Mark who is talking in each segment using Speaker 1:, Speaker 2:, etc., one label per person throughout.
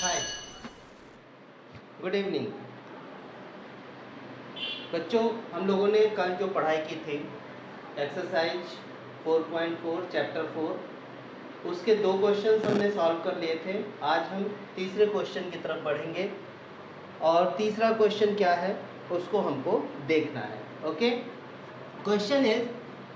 Speaker 1: हाय, good evening बच्चों। हम लोगों ने कल जो पढ़ाई की थी एक्सरसाइज 4.4 चैप्टर 4, उसके 2 क्वेश्चंस हमने सॉल्व कर लिए थे। आज हम तीसरे क्वेश्चन की तरफ बढ़ेंगे और तीसरा क्वेश्चन क्या है उसको हमको देखना है। Okay, question is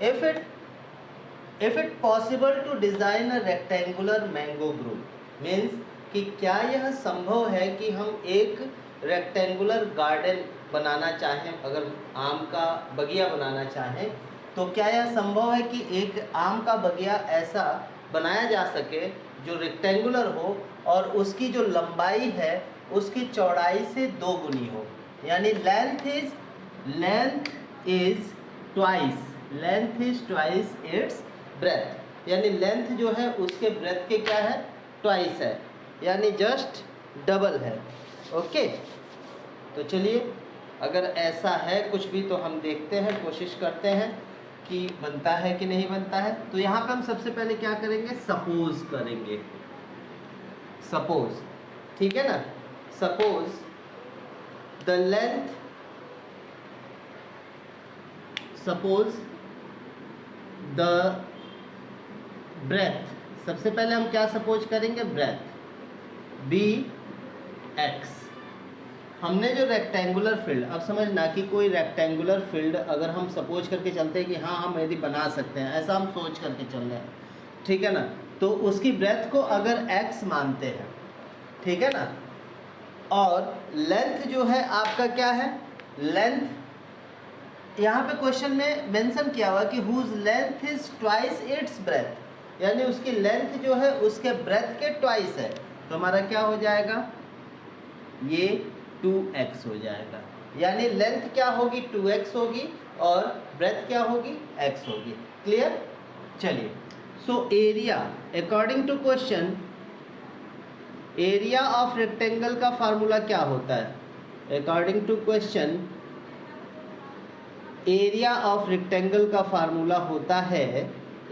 Speaker 1: if it possible to design a rectangular mango group. Means कि क्या यह संभव है कि हम एक रेक्टेंगुलर गार्डन बनाना चाहें, अगर आम का बगिया बनाना चाहें तो क्या यह संभव है कि एक आम का बगिया ऐसा बनाया जा सके जो रेक्टेंगुलर हो और उसकी जो लंबाई है उसकी चौड़ाई से 2 गुनी हो, यानी length is twice its breadth, यानी लेंथ जो है उसके ब्रेथ के क्या है, ट्वाइस है, यानी जस्ट डबल है। ओके, तो चलिए अगर ऐसा है कुछ भी तो हम देखते हैं, कोशिश करते हैं कि बनता है कि नहीं बनता है। तो यहाँ पे हम सबसे पहले क्या करेंगे, सपोज करेंगे। सपोज, ठीक है ना, suppose the length, suppose the breadth, सबसे पहले हम क्या सपोज करेंगे, ब्रेथ बी एक्स। हमने जो रेक्टेंगुलर फील्ड, अब समझना कि कोई रेक्टेंगुलर फील्ड अगर हम सपोज करके चलते हैं कि हाँ हम यदि बना सकते हैं, ऐसा हम सोच करके चल रहे हैं, ठीक है ना, तो उसकी ब्रेथ को अगर x मानते हैं, ठीक है ना, और लेंथ जो है आपका क्या है, लेंथ यहाँ पे क्वेश्चन में मेंशन किया हुआ कि whose length is twice its breadth, यानी उसकी लेंथ जो है उसके ब्रेथ के ट्वाइस है, तो हमारा क्या हो जाएगा, ये 2x हो जाएगा, यानी लेंथ क्या होगी, 2x होगी और ब्रेथ क्या होगी, x होगी। क्लियर। चलिए, so area, according to question, area of rectangle का फार्मूला क्या होता है, according to question area of rectangle का फार्मूला होता है,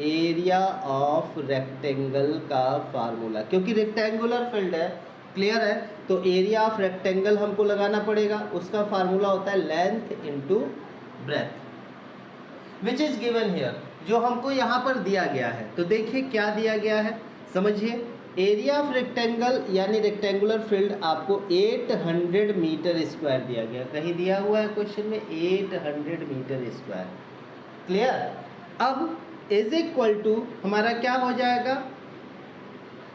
Speaker 1: एरिया ऑफ रेक्टेंगल का फार्मूला, क्योंकि रेक्टेंगुलर फील्ड है, क्लियर है, तो एरिया ऑफ रेक्टेंगल हमको लगाना पड़ेगा, उसका फार्मूला होता है length into breadth, which is given here, जो हमको यहाँ पर दिया गया है। तो देखिए क्या दिया गया है, समझिए, एरिया ऑफ रेक्टेंगल यानी रेक्टेंगुलर फील्ड आपको 800 मीटर स्क्वायर दिया गया, कहीं दिया हुआ है क्वेश्चन में 800 मीटर स्क्वायर। क्लियर। अब इज इक्वल टू हमारा क्या हो जाएगा,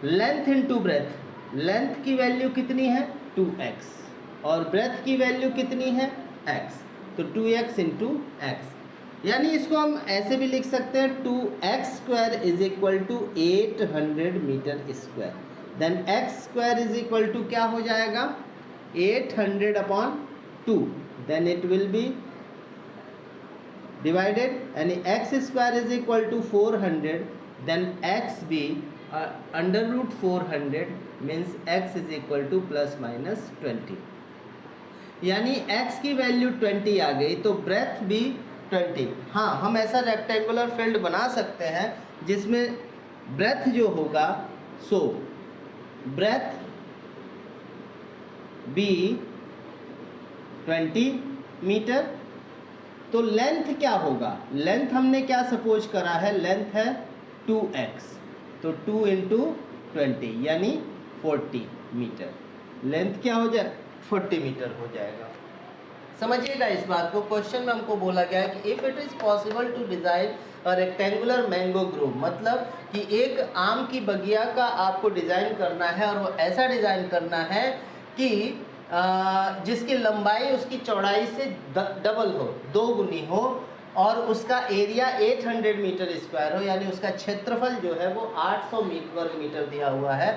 Speaker 1: लेंथ इनटू ब्रेथ, लेंथ की वैल्यू कितनी है 2x और ब्रेथ की वैल्यू कितनी है x, तो 2x इंटू एक्स, यानी इसको हम ऐसे भी लिख सकते हैं 2x square is equal to 800 metre square, then x square is equal to क्या हो जाएगा 800 upon 2, then it will be divided, यानी x square is equal to 400, then x भी under root 400 means x is equal to plus minus 20, यानी x की value 20 आ गई, तो breath भी 20। हाँ, हम ऐसा रेक्टेंगुलर फील्ड बना सकते हैं जिसमें ब्रेथ जो होगा, सो ब्रेथ बी 20 मीटर, तो लेंथ क्या होगा, लेंथ हमने क्या सपोज करा है, लेंथ है 2x, तो 2 इंटू 20 यानी 40 मीटर, लेंथ क्या हो जाए 40 मीटर हो जाएगा। समझिएगा इस बात को, क्वेश्चन में हमको बोला गया है कि if it is possible to design a rectangular mango grove, मतलब कि एक आम की बगिया का आपको डिजाइन करना है और वो ऐसा डिजाइन करना है कि जिसकी लंबाई उसकी चौड़ाई से डबल हो, 2 गुनी हो, और उसका एरिया 800 मीटर स्क्वायर हो, यानी उसका क्षेत्रफल जो है वो 800 वर्ग मीटर दिया हुआ है।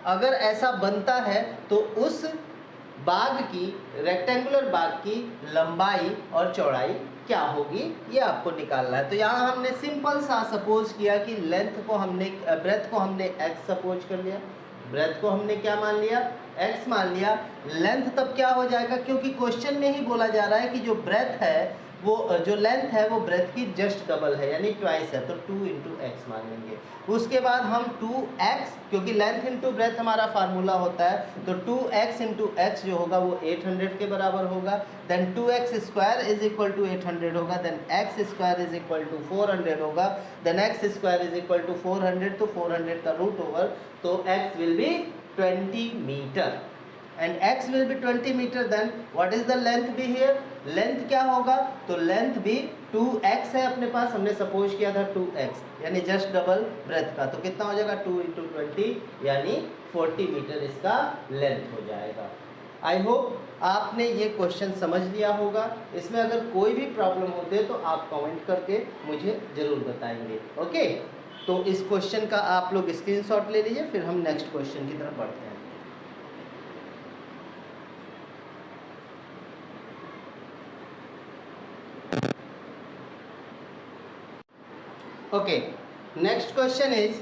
Speaker 1: अगर ऐसा बनता है तो उस बाग की, रेक्टेंगुलर बाग की लंबाई और चौड़ाई क्या होगी, ये आपको निकालना है। तो यहाँ हमने सिंपल सा सपोज किया कि लेंथ को हमने, ब्रेथ को हमने x सपोज कर लिया, ब्रेथ को हमने क्या मान लिया, x मान लिया, लेंथ तब क्या हो जाएगा, क्योंकि क्वेश्चन में ही बोला जा रहा है कि जो ब्रेथ है वो जो लेंथ है वो ब्रेथ की जस्ट डबल है, यानी ट्वाइस है, तो 2 इंटू एक्स मान लेंगे। उसके बाद हम 2x, क्योंकि लेंथ इंटू ब्रेथ हमारा फार्मूला होता है, तो 2x इंटू एक्स जो होगा वो 800 के बराबर होगा। Then 2x square is equal to 800 होगा, then x square is equal to 400 होगा, then x square is equal to 400, तो 400 का रूट ओवर, तो x will be 20 metre and x will be 20 metre. Then what is the length be here, length क्या होगा, तो length भी 2x है अपने पास, हमने सपोज किया था 2x, यानी जस्ट डबल ब्रेथ का, तो कितना हो जाएगा 2 इंटू 20 यानी 40 मीटर इसका लेंथ हो जाएगा। आई होप आपने ये क्वेश्चन समझ लिया होगा। इसमें अगर कोई भी प्रॉब्लम होते है तो आप कमेंट करके मुझे ज़रूर बताएंगे। ओके, तो इस क्वेश्चन का आप लोग स्क्रीनशॉट ले लीजिए, फिर हम नेक्स्ट क्वेश्चन की तरफ बढ़ते हैं। Okay, next question is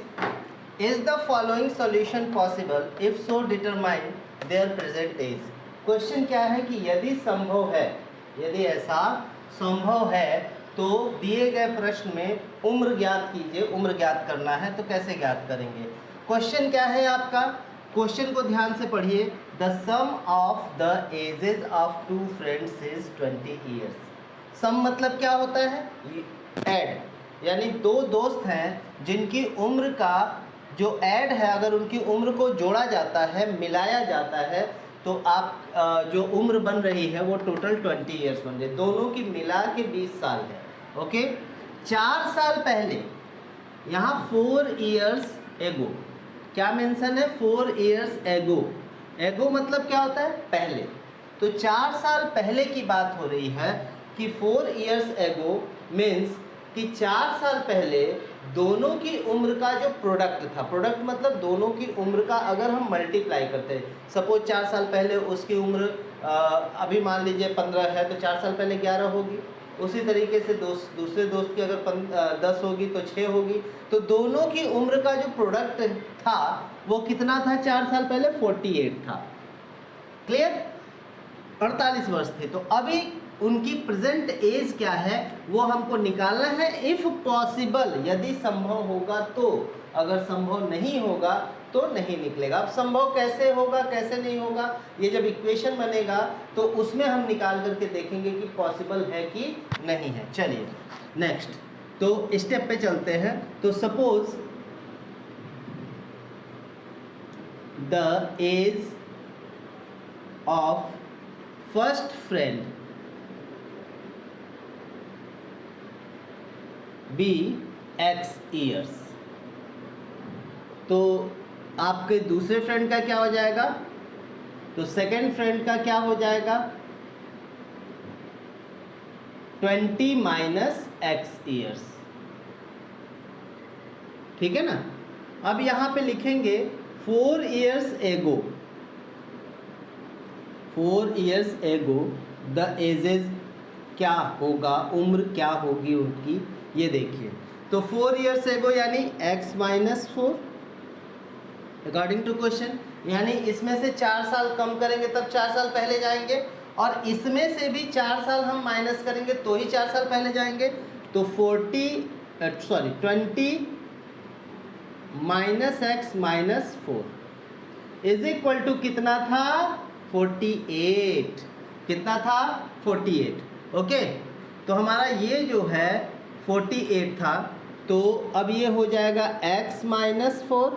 Speaker 1: the following solution possible? If so, determine their present age. Question क्या है कि यदि संभव है, यदि ऐसा संभव है तो दिए गए प्रश्न में उम्र ज्ञात कीजिए। उम्र ज्ञात करना है तो कैसे ज्ञात करेंगे? क्वेश्चन क्या है आपका, क्वेश्चन को ध्यान से पढ़िए। The sum of the ages of two friends is 20 years. Sum मतलब क्या होता है, ऐड, यानी दो दोस्त हैं जिनकी उम्र का जो ऐड है, अगर उनकी उम्र को जोड़ा जाता है, मिलाया जाता है, तो आप जो उम्र बन रही है वो टोटल 20 ईयर्स बन रही है। दोनों की मिला के 20 साल है। ओके, 4 साल पहले, यहाँ 4 ईयर्स एगो, क्या मेंशन है, 4 ईयर्स एगो। एगो मतलब क्या होता है, पहले, तो 4 साल पहले की बात हो रही है कि 4 ईयर्स एगो मीन्स कि 4 साल पहले दोनों की उम्र का जो प्रोडक्ट था, प्रोडक्ट मतलब दोनों की उम्र का अगर हम मल्टीप्लाई करते हैं, सपोज 4 साल पहले उसकी उम्र अभी मान लीजिए 15 है, तो 4 साल पहले 11 होगी। उसी तरीके से दूसरे दोस्त की अगर 10 होगी तो 6 होगी। तो दोनों की उम्र का जो प्रोडक्ट था वो कितना था 4 साल पहले, 48 था। क्लियर, 48 वर्ष थे। तो अभी उनकी प्रेजेंट एज क्या है वो हमको निकालना है। इफ पॉसिबल, यदि संभव होगा तो, अगर संभव नहीं होगा तो नहीं निकलेगा। अब संभव कैसे होगा कैसे नहीं होगा, ये जब इक्वेशन बनेगा तो उसमें हम निकाल करके देखेंगे कि पॉसिबल है कि नहीं है। चलिए नेक्स्ट, तो स्टेप पे चलते हैं। तो suppose the age of first friend be x years, तो आपके दूसरे फ्रेंड का क्या हो जाएगा, तो सेकेंड फ्रेंड का क्या हो जाएगा 20 माइनस x ईयर्स। ठीक है ना। अब यहाँ पे लिखेंगे 4 years ago, 4 years ago the edges क्या होगा, उम्र क्या होगी उनकी, ये देखिए। तो 4 ईयर्स एगो यानी x minus 4 according to question, यानी इसमें से 4 साल कम करेंगे तब 4 साल पहले जाएंगे, और इसमें से भी 4 साल हम माइनस करेंगे तो ही 4 साल पहले जाएंगे। तो 20 minus x minus 4 is equal to कितना था 48, कितना था 48। ओके, तो हमारा ये जो है 48 था, तो अब ये हो जाएगा x माइनस 4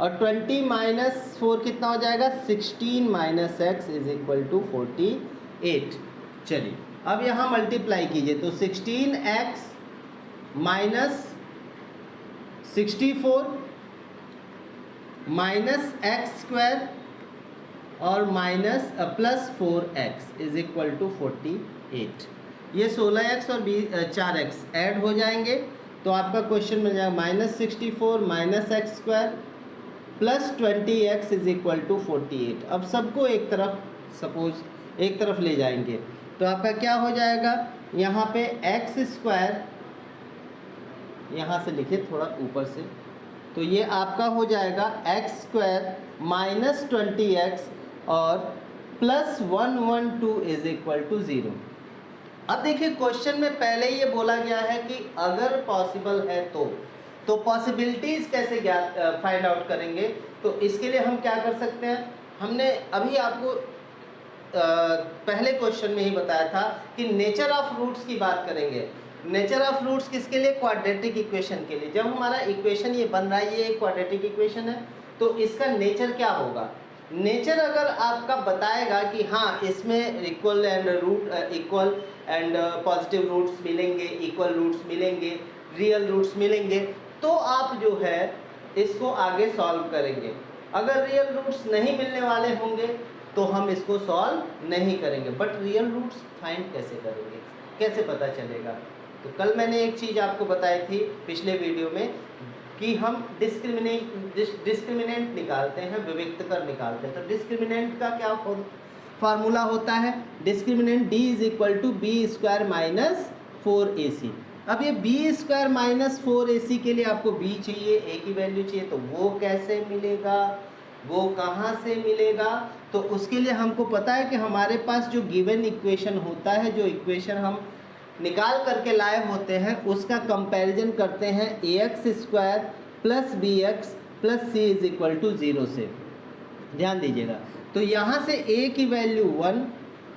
Speaker 1: और 20 माइनस 4 कितना हो जाएगा 16 minus x is equal to 48। चलिए अब यहाँ मल्टीप्लाई कीजिए, तो 16x minus 64 minus x square और minus plus 4x is equal to 48। ये 16x और 4x ऐड हो जाएंगे तो आपका क्वेश्चन मिल जाएगा minus 64 minus x square plus 20x is equal to 48। अब सबको एक तरफ सपोज एक तरफ ले जाएंगे तो आपका क्या हो जाएगा, यहाँ पे एक्स स्क्वायर, यहाँ से लिखिए थोड़ा ऊपर से, तो ये आपका हो जाएगा एक्स स्क्वायर माइनस 20x और प्लस 112 इज इक्वल टू 0। अब देखिए क्वेश्चन में पहले ही ये बोला गया है कि अगर पॉसिबल है तो पॉसिबिलिटीज कैसे ज्ञात फाइंड आउट करेंगे। तो इसके लिए हम क्या कर सकते हैं, हमने अभी आपको पहले क्वेश्चन में ही बताया था कि नेचर ऑफ रूट्स की बात करेंगे। नेचर ऑफ रूट्स किसके लिए, क्वाड्रेटिक इक्वेशन के लिए। जब हमारा इक्वेशन ये बन रहा है, ये एक क्वाड्रेटिक इक्वेशन है, तो इसका नेचर क्या होगा। नेचर अगर आपका बताएगा कि हाँ इसमें इक्वल एंड पॉजिटिव रूट्स मिलेंगे, इक्वल रूट्स मिलेंगे, रियल रूट्स मिलेंगे, तो आप जो है इसको आगे सॉल्व करेंगे। अगर रियल रूट्स नहीं मिलने वाले होंगे तो हम इसको सॉल्व नहीं करेंगे। बट रियल रूट्स फाइंड कैसे करेंगे, कैसे पता चलेगा। तो कल मैंने एक चीज़ आपको बताई थी पिछले वीडियो में कि हम डिस्क्रिमिनेंट निकालते हैं, विविक्त कर निकालते हैं। तो डिस्क्रिमिनेंट का क्या फार्मूला होता है, discriminant d is equal to b square minus 4ac। अब ये बी स्क्वायर माइनस 4ac के लिए आपको b चाहिए, a की वैल्यू चाहिए, तो वो कैसे मिलेगा, वो कहाँ से मिलेगा। तो उसके लिए हमको पता है कि हमारे पास जो गिवन इक्वेशन होता है, जो इक्वेशन हम निकाल करके लाए होते हैं, उसका कंपैरिजन करते हैं ax square plus b x plus c is equal to 0 से। ध्यान दीजिएगा, तो यहाँ से a की वैल्यू 1,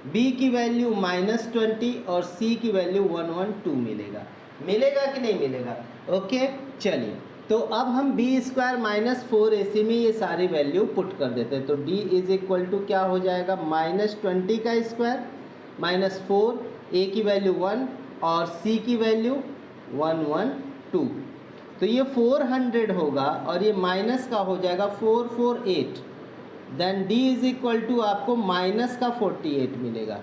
Speaker 1: b की वैल्यू -20 और c की वैल्यू 112 मिलेगा कि नहीं मिलेगा। ओके चलिए, तो अब हम b स्क्वायर माइनस 4ac में ये सारी वैल्यू पुट कर देते हैं। तो d इज इक्वल टू क्या हो जाएगा, -20 का स्क्वायर माइनस 4, a की वैल्यू 1 और c की वैल्यू 112। तो ये 400 होगा और ये माइनस का हो जाएगा 448। Then d is equal to आपको माइनस का 48 मिलेगा।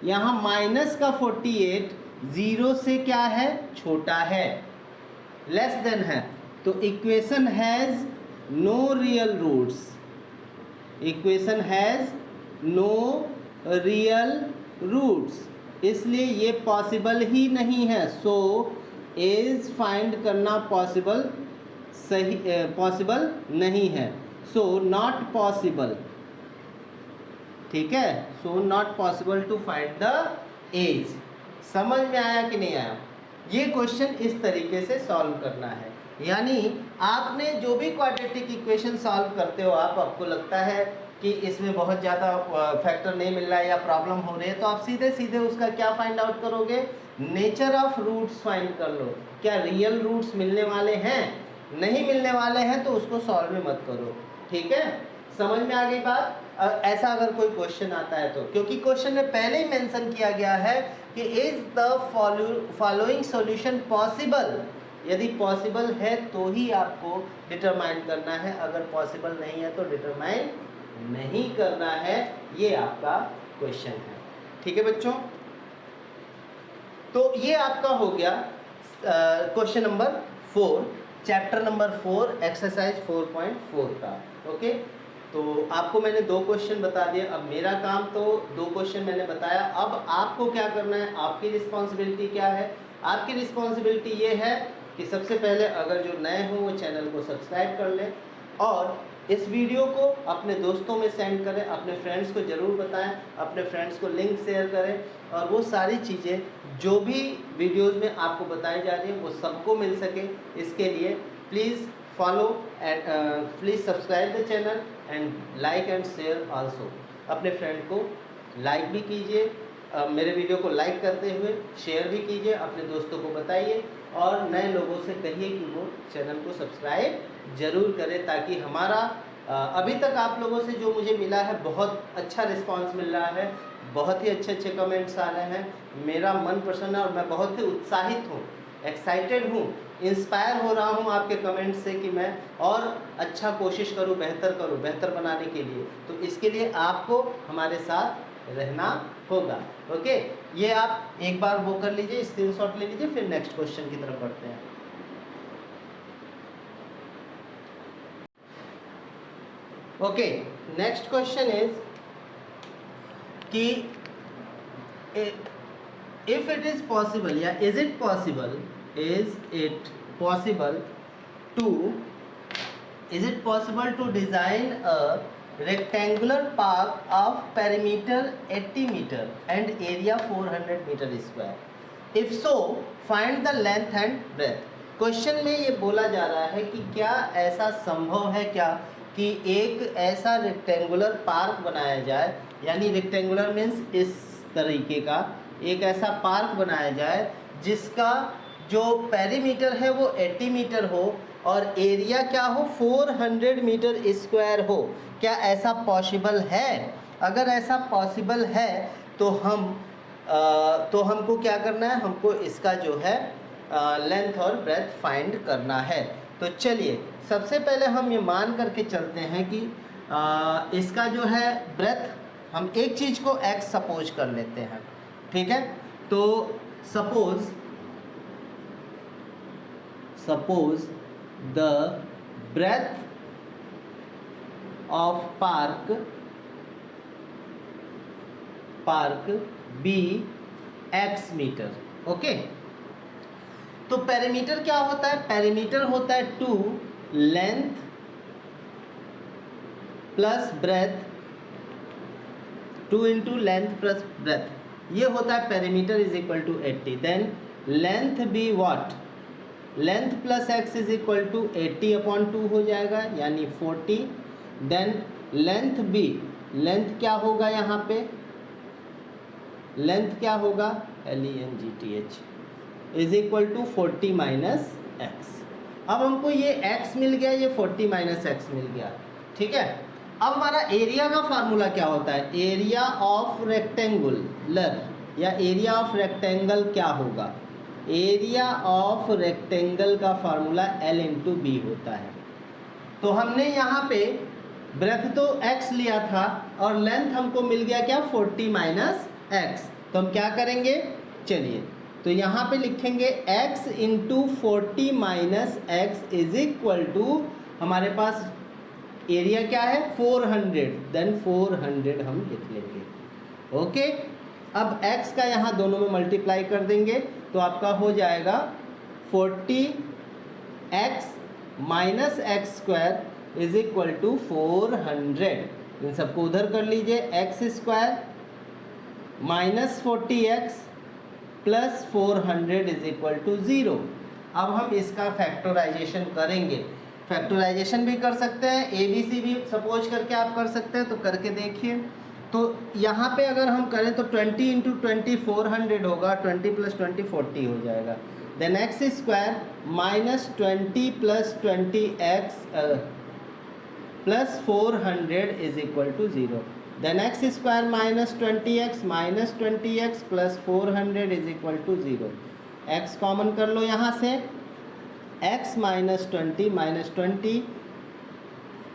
Speaker 1: यहाँ माइनस का 48 0 से क्या है, छोटा है, लेस देन है। तो equation has no real roots, equation has no real roots, इसलिए ये पॉसिबल ही नहीं है। सो एज फाइंड करना पॉसिबल सही पॉसिबल नहीं है। सो नॉट पॉसिबल, ठीक है, so not possible to find the age. समझ में आया कि नहीं आया। ये क्वेश्चन इस तरीके से सॉल्व करना है, यानी आपने जो भी क्वाड्रेटिक इक्वेशन सॉल्व करते हो, आपको लगता है कि इसमें बहुत ज़्यादा फैक्टर नहीं मिल रहा है या प्रॉब्लम हो रही है, तो आप सीधे सीधे उसका क्या फाइंड आउट करोगे, नेचर ऑफ रूट्स फाइंड कर लो। क्या रियल रूट्स मिलने वाले हैं, नहीं मिलने वाले हैं तो उसको सॉल्व में मत करो। ठीक है, समझ में आ गई बात। ऐसा अगर कोई क्वेश्चन आता है तो, क्योंकि क्वेश्चन में पहले ही मेंशन किया गया है कि is the following solution possible. यदि पॉसिबल है तो ही आपको डिटरमाइन करना है, अगर पॉसिबल नहीं है तो डिटरमाइन नहीं करना है। ये आपका क्वेश्चन है। ठीक है बच्चों, तो ये आपका हो गया question number 4, chapter number 4 exercise 4.4 का। ओके, तो आपको मैंने 2 क्वेश्चन बता दिए। अब मेरा काम तो 2 क्वेश्चन मैंने बताया, अब आपको क्या करना है, आपकी रिस्पॉन्सिबिलिटी क्या है। आपकी रिस्पॉन्सिबिलिटी ये है कि सबसे पहले अगर जो नए हों वो चैनल को सब्सक्राइब कर लें और इस वीडियो को अपने दोस्तों में सेंड करें, अपने फ्रेंड्स को ज़रूर बताएं, अपने फ्रेंड्स को लिंक शेयर करें, और वो सारी चीज़ें जो भी वीडियोस में आपको बताई जा रही हैं वो सबको मिल सके। इसके लिए please follow and please subscribe the channel and like and share also. अपने फ्रेंड को लाइक भी कीजिए, मेरे वीडियो को लाइक करते हुए शेयर भी कीजिए, अपने दोस्तों को बताइए और नए लोगों से कहिए कि वो चैनल को सब्सक्राइब ज़रूर करें, ताकि हमारा अभी तक आप लोगों से जो मुझे मिला है बहुत अच्छा रिस्पांस मिल रहा है, बहुत ही अच्छे अच्छे कमेंट्स आ रहे हैं, मेरा मन प्रसन्न है और मैं बहुत ही उत्साहित हूँ, एक्साइटेड हूँ, इंस्पायर हो रहा हूँ आपके कमेंट्स से कि मैं और अच्छा कोशिश करूँ, बेहतर बनाने के लिए। तो इसके लिए आपको हमारे साथ रहना होगा। ओके, ये आप एक बार वो कर लीजिए, स्क्रीनशॉट ले लीजिए, फिर नेक्स्ट क्वेश्चन की तरफ बढ़ते हैं। ओके, नेक्स्ट क्वेश्चन इज कि इफ इट इज पॉसिबल या is it possible to design a rectangular park of perimeter 80 meter and area 400 meter square. If so, find the length and breadth. Question में ये बोला जा रहा है कि क्या ऐसा संभव है क्या कि एक ऐसा रेक्टेंगुलर पार्क बनाया जाए, यानी रेक्टेंगुलर मीन्स इस तरीके का एक ऐसा पार्क बनाया जाए जिसका जो पेरीमीटर है वो 80 मीटर हो और एरिया क्या हो 400 मीटर स्क्वायर हो। क्या ऐसा पॉसिबल है? अगर ऐसा पॉसिबल है तो हमको क्या करना है, हमको इसका जो है लेंथ और ब्रेथ फाइंड करना है। तो चलिए सबसे पहले हम ये मान करके चलते हैं कि इसका जो है ब्रेथ, हम एक चीज़ को x सपोज कर लेते हैं, ठीक है। तो suppose the breadth of park be x metre, okay. तो पेरीमीटर क्या होता है? पेरीमीटर होता है 2 length plus breadth, 2 into length plus breadth, ये होता है perimeter is equal to 80। Then length be what? Length plus x is equal to 80/2 हो जाएगा यानी 40। देन लेंथ बी, लेंथ क्या होगा यहाँ पे? लेंथ क्या होगा? LENGTH is equal to 40 minus x. अब हमको ये x मिल गया, ये 40 माइनस एक्स मिल गया, ठीक है। अब हमारा एरिया का फार्मूला क्या होता है? एरिया ऑफ रेक्टेंगुलर या एरिया ऑफ रेक्टेंगल क्या होगा? एरिया ऑफ रेक्टेंगल का फार्मूला L इंटू बी होता है। तो हमने यहाँ पे ब्रेथ तो x लिया था और लेंथ हमको मिल गया क्या? 40 माइनस एक्स। तो हम क्या करेंगे? चलिए तो यहाँ पे लिखेंगे x into 40 minus x is equal to, हमारे पास एरिया क्या है? 400, देन 400 हम लिख लेंगे, ओके। अब x का यहाँ दोनों में मल्टीप्लाई कर देंगे तो आपका हो जाएगा 40x minus x square is equal to 400। इन सबको उधर कर लीजिए, x square minus 40x plus 400 is equal to 0। अब हम इसका फैक्टराइजेशन करेंगे। फैक्टराइजेशन भी कर सकते हैं, ABC भी सपोज करके आप कर सकते हैं, तो करके देखिए। तो यहाँ पे अगर हम करें तो 20 इंटू 20 400 होगा, 20 प्लस 20 40 हो जाएगा। Then x square minus 20 plus 20x plus 400 is equal to 0। Then x square minus 20x plus 400 is equal to 0। x common कर लो यहाँ से, x माइनस 20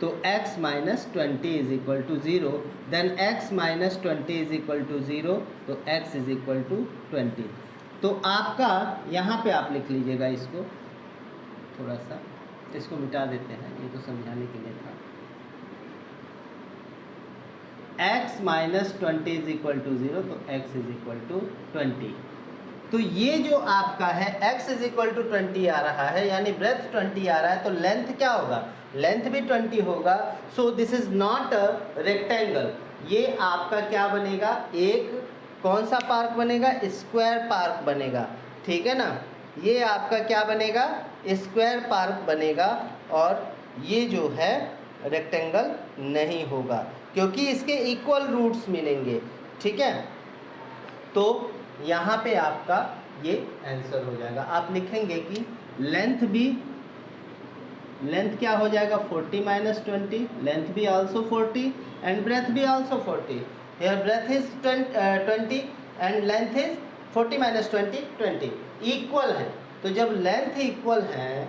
Speaker 1: तो x minus 20 is equal to 0। Then x minus 20 is equal to 0, तो x is equal to 20। तो आपका यहाँ पे आप लिख लीजिएगा, इसको थोड़ा सा इसको मिटा देते हैं, ये तो समझाने के लिए था। x minus 20 is equal to 0, तो x इज इक्वल टू 20। तो ये जो आपका है x इज इक्वल टू 20 आ रहा है, यानी ब्रेथ 20 आ रहा है, तो लेंथ क्या होगा? लेंथ भी 20 होगा। So this is not a rectangle. ये आपका क्या बनेगा? एक कौन सा पार्क बनेगा? स्क्वायर पार्क बनेगा, ठीक है ना। ये आपका क्या बनेगा? स्क्वायर पार्क बनेगा और ये जो है रेक्टेंगल नहीं होगा क्योंकि इसके इक्वल रूट्स मिलेंगे, ठीक है। तो यहाँ पे आपका ये आंसर हो जाएगा। आप लिखेंगे कि लेंथ क्या हो जाएगा? 40 माइनस 20, लेंथ भी आल्सो 40 एंड ब्रेथ भी also 40। Here breadth is 20 and length is 40 minus 20 equal है। तो जब लेंथ इक्वल है,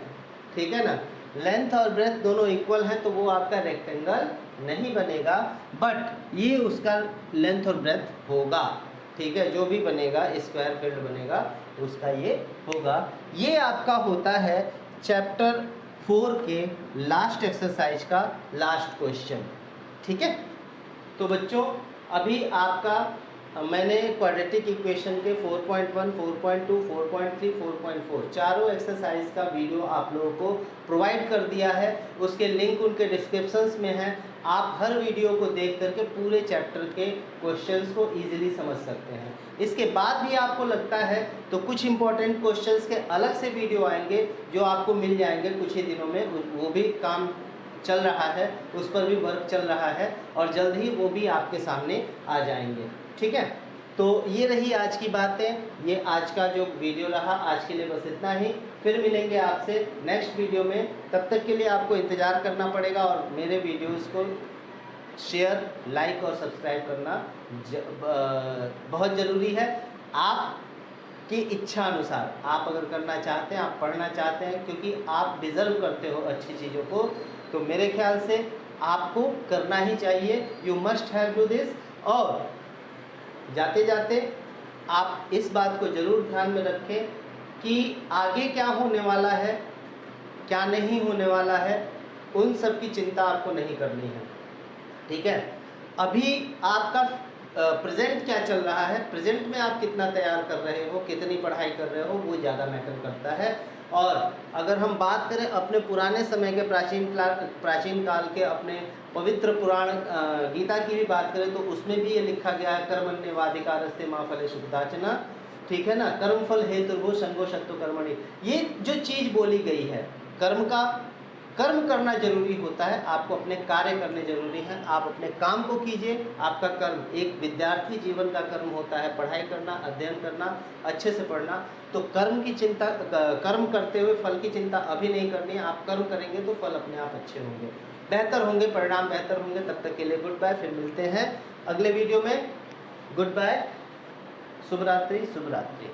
Speaker 1: ठीक है ना, लेंथ और ब्रेथ दोनों इक्वल हैं, तो वो आपका रेक्टेंगल नहीं बनेगा, बट ये उसका लेंथ और ब्रेथ होगा, ठीक है। जो भी बनेगा स्क्वायर फील्ड बनेगा उसका ये होगा। ये आपका होता है चैप्टर 4 के लास्ट एक्सरसाइज का लास्ट क्वेश्चन, ठीक है। तो बच्चों अभी आपका मैंने क्वाड्रेटिक इक्वेशन के 4.1, 4.2, 4.3, 4.4 चारों एक्सरसाइज का वीडियो आप लोगों को प्रोवाइड कर दिया है। उसके लिंक उनके डिस्क्रिप्शंस में है। आप हर वीडियो को देख करके पूरे चैप्टर के क्वेश्चंस को इजीली समझ सकते हैं। इसके बाद भी आपको लगता है तो कुछ इंपॉर्टेंट क्वेश्चंस के अलग से वीडियो आएंगे जो आपको मिल जाएंगे कुछ ही दिनों में। वो भी काम चल रहा है, उस पर भी वर्क चल रहा है और जल्द ही वो भी आपके सामने आ जाएंगे। ठीक है, तो ये रही आज की बातें, ये आज का जो वीडियो रहा। आज के लिए बस इतना ही। फिर मिलेंगे आपसे नेक्स्ट वीडियो में। तब तक के लिए आपको इंतज़ार करना पड़ेगा और मेरे वीडियोस को शेयर, लाइक और सब्सक्राइब करना बहुत ज़रूरी है। आपकी इच्छा अनुसार आप अगर करना चाहते हैं, आप पढ़ना चाहते हैं, क्योंकि आप डिज़र्व करते हो अच्छी चीज़ों को, तो मेरे ख्याल से आपको करना ही चाहिए। You must have do this. और जाते जाते आप इस बात को ज़रूर ध्यान में रखें कि आगे क्या होने वाला है, क्या नहीं होने वाला है, उन सब की चिंता आपको नहीं करनी है। ठीक है, अभी आपका प्रेजेंट क्या चल रहा है, प्रेजेंट में आप कितना तैयार कर रहे हो, कितनी पढ़ाई कर रहे हो, वो ज़्यादा मैटर करता है। और अगर हम बात करें अपने पुराने समय के प्राचीन काल के अपने पवित्र पुराण गीता की भी बात करें तो उसमें भी ये लिखा गया है, कर्मण्येवाधिकारस्ते मा फलेषु कदाचन। ठीक है ना, कर्मफल हेतुर्भुः संगो शत्रु कर्मणि। ये जो चीज़ बोली गई है, कर्म करना जरूरी होता है। आपको अपने कार्य करने जरूरी हैं। आप अपने काम को कीजिए। आपका कर्म, एक विद्यार्थी जीवन का कर्म होता है पढ़ाई करना, अध्ययन करना, अच्छे से पढ़ना। तो कर्म करते हुए फल की चिंता अभी नहीं करनी है। आप कर्म करेंगे तो फल अपने आप अच्छे होंगे, बेहतर होंगे, परिणाम बेहतर होंगे। तब तक के लिए गुड बाय। फिर मिलते हैं अगले वीडियो में। गुड बाय, शुभ रात्रि, शुभ रात्रि।